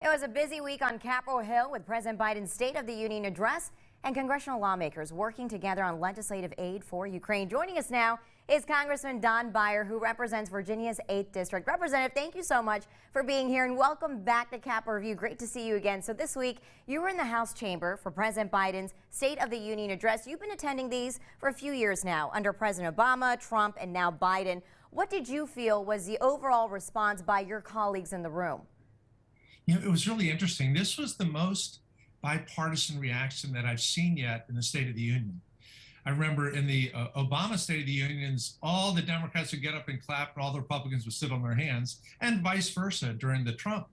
It was a busy week on Capitol Hill with President Biden's State of the Union address and congressional lawmakers working together on legislative aid for Ukraine. Joining us now is Congressman Don Beyer, who represents Virginia's 8th District. Representative, thank you so much for being here and welcome back to Capitol Review. Great to see you again. So this week, you were in the House chamber for President Biden's State of the Union address. You've been attending these for a few years now under President Obama, Trump, and now Biden. What did you feel was the overall response by your colleagues in the room? You know, it was really interesting. This was the most bipartisan reaction that I've seen yet in the State of the Union. I remember in the Obama State of the Unions, all the Democrats would get up and clap and all the Republicans would sit on their hands, and vice versa during the Trump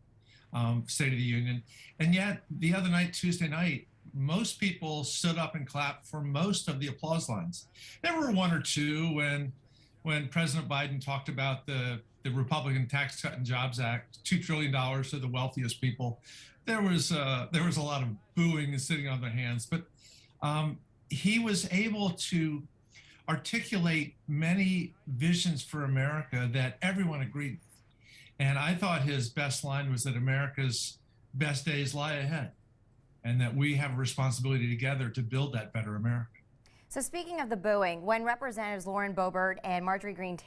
State of the Union. And yet the other night, Tuesday night, most people stood up and clapped for most of the applause lines. There were one or two when President Biden talked about the Republican Tax Cut and Jobs Act, $2 trillion to the wealthiest people. There was a lot of booing and sitting on their hands, but he was able to articulate many visions for America that everyone agreed with. And I thought his best line was that America's best days lie ahead and that we have a responsibility together to build that better America. So speaking of the booing, when Representatives Boebert and Marjorie Greene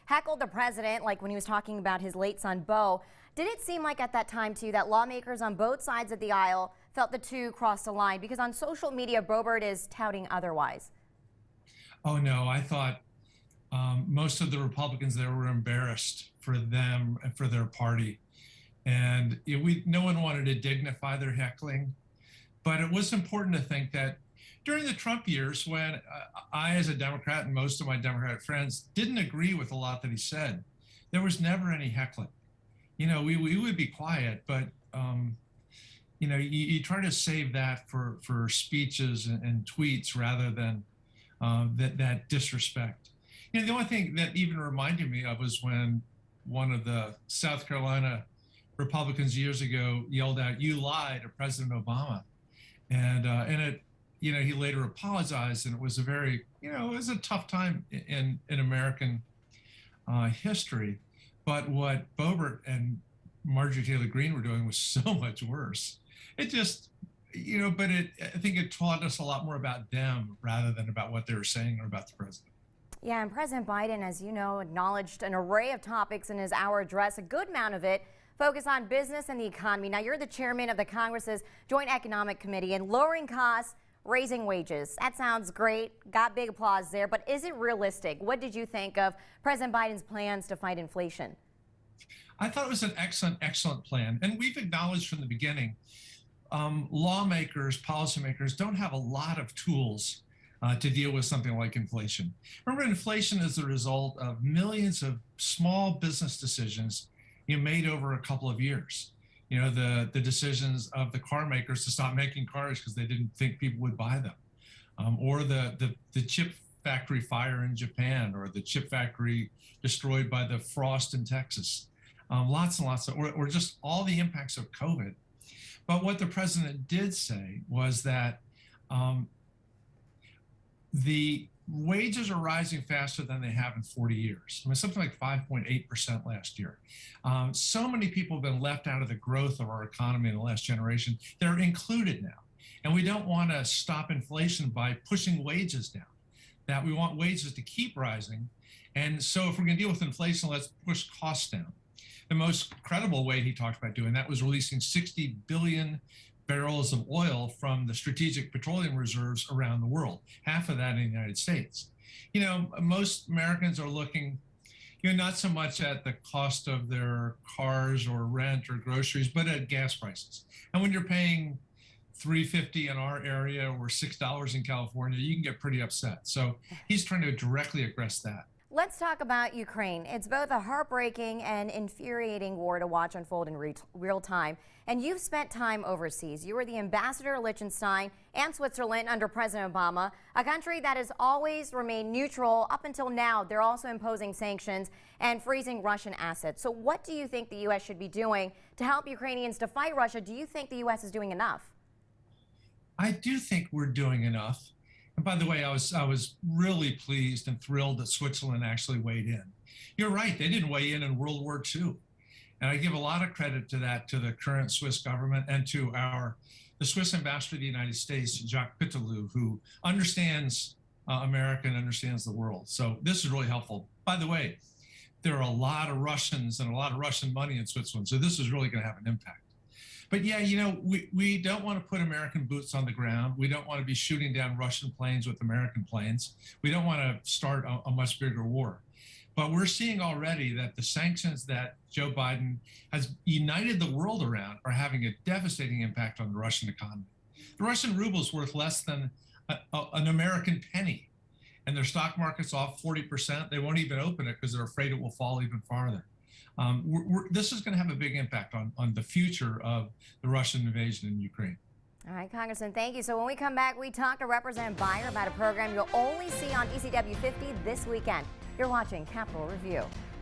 heckled the president, like when he was talking about his late son, Bo, did it seem like at that time, too, that lawmakers on both sides of the aisle felt the two crossed a line? Because on social media, Boebert is touting otherwise. Oh, no, I thought most of the Republicans there were embarrassed for them and for their party. And no one wanted to dignify their heckling. But it was important to think that during the Trump years, when I, as a Democrat, and most of my Democratic friends didn't agree with a lot that he said, there was never any heckling. You know, we would be quiet, but, you know, you try to save that for speeches and tweets rather than that disrespect. You know, the only thing that even reminded me of was when one of the South Carolina Republicans years ago yelled out, "You lie," to President Obama. And it, you know, he later apologized, and it was a very, you know, it was a tough time in American history. But what Boebert and Marjorie Taylor Greene were doing was so much worse. It just, you know, but I think it taught us a lot more about them rather than about what they were saying or about the president. Yeah, and President Biden, as you know, acknowledged an array of topics in his hour address, a good amount of it focused on business and the economy. Now, you're the chairman of the Congress's Joint Economic Committee, and lowering costs, raising wages. That sounds great. Got big applause there, but is it realistic? What did you think of President Biden's plans to fight inflation? I thought it was an excellent plan. And we've acknowledged from the beginning, lawmakers, policymakers don't have a lot of tools to deal with something like inflation. Remember, inflation is the result of millions of small business decisions made over a couple of years. You know, the decisions of the car makers to stop making cars because they didn't think people would buy them, or the chip factory fire in Japan, or the chip factory destroyed by the frost in Texas. Lots and lots of, or just all the impacts of COVID. But what the president did say was that the wages are rising faster than they have in 40 years. I mean, something like 5.8% last year. So many people have been left out of the growth of our economy in the last generation. They're included now. And we don't want to stop inflation by pushing wages down. That we want wages to keep rising. And so if we're going to deal with inflation, let's push costs down. The most credible way he talked about doing that was releasing 60 billion barrels of oil from the strategic petroleum reserves around the world, half of that in the United States. You know, most Americans are looking, you know, not so much at the cost of their cars or rent or groceries, but at gas prices. And when you're paying $3.50 in our area or $6 in California, you can get pretty upset. So he's trying to directly address that. Let's talk about Ukraine. It's both a heartbreaking and infuriating war to watch unfold in real time. And you've spent time overseas. You were the ambassador to Liechtenstein and Switzerland under President Obama, a country that has always remained neutral up until now. They're also imposing sanctions and freezing Russian assets. So what do you think the U.S. should be doing to help Ukrainians to fight Russia? Do you think the U.S. is doing enough? I do think we're doing enough. And by the way, I was really pleased and thrilled that Switzerland actually weighed in. You're right, they didn't weigh in World War II. And I give a lot of credit to that, to the current Swiss government and to the Swiss ambassador to the United States, Jacques Pittelou, who understands America and understands the world. So this is really helpful. By the way, there are a lot of Russians and a lot of Russian money in Switzerland, so this is really going to have an impact. But yeah, you know, we don't want to put American boots on the ground. We don't want to be shooting down Russian planes with American planes. We don't want to start a much bigger war. But we're seeing already that the sanctions that Joe Biden has united the world around are having a devastating impact on the Russian economy. The Russian ruble is worth less than an American penny, and their stock market's off 40%. They won't even open it because they're afraid it will fall even farther. This is going to have a big impact on the future of the Russian invasion in Ukraine. All right, Congressman, thank you. So when we come back, we talk to Representative Beyer about a program you'll only see on DCW 50 this weekend. You're watching Capitol Review.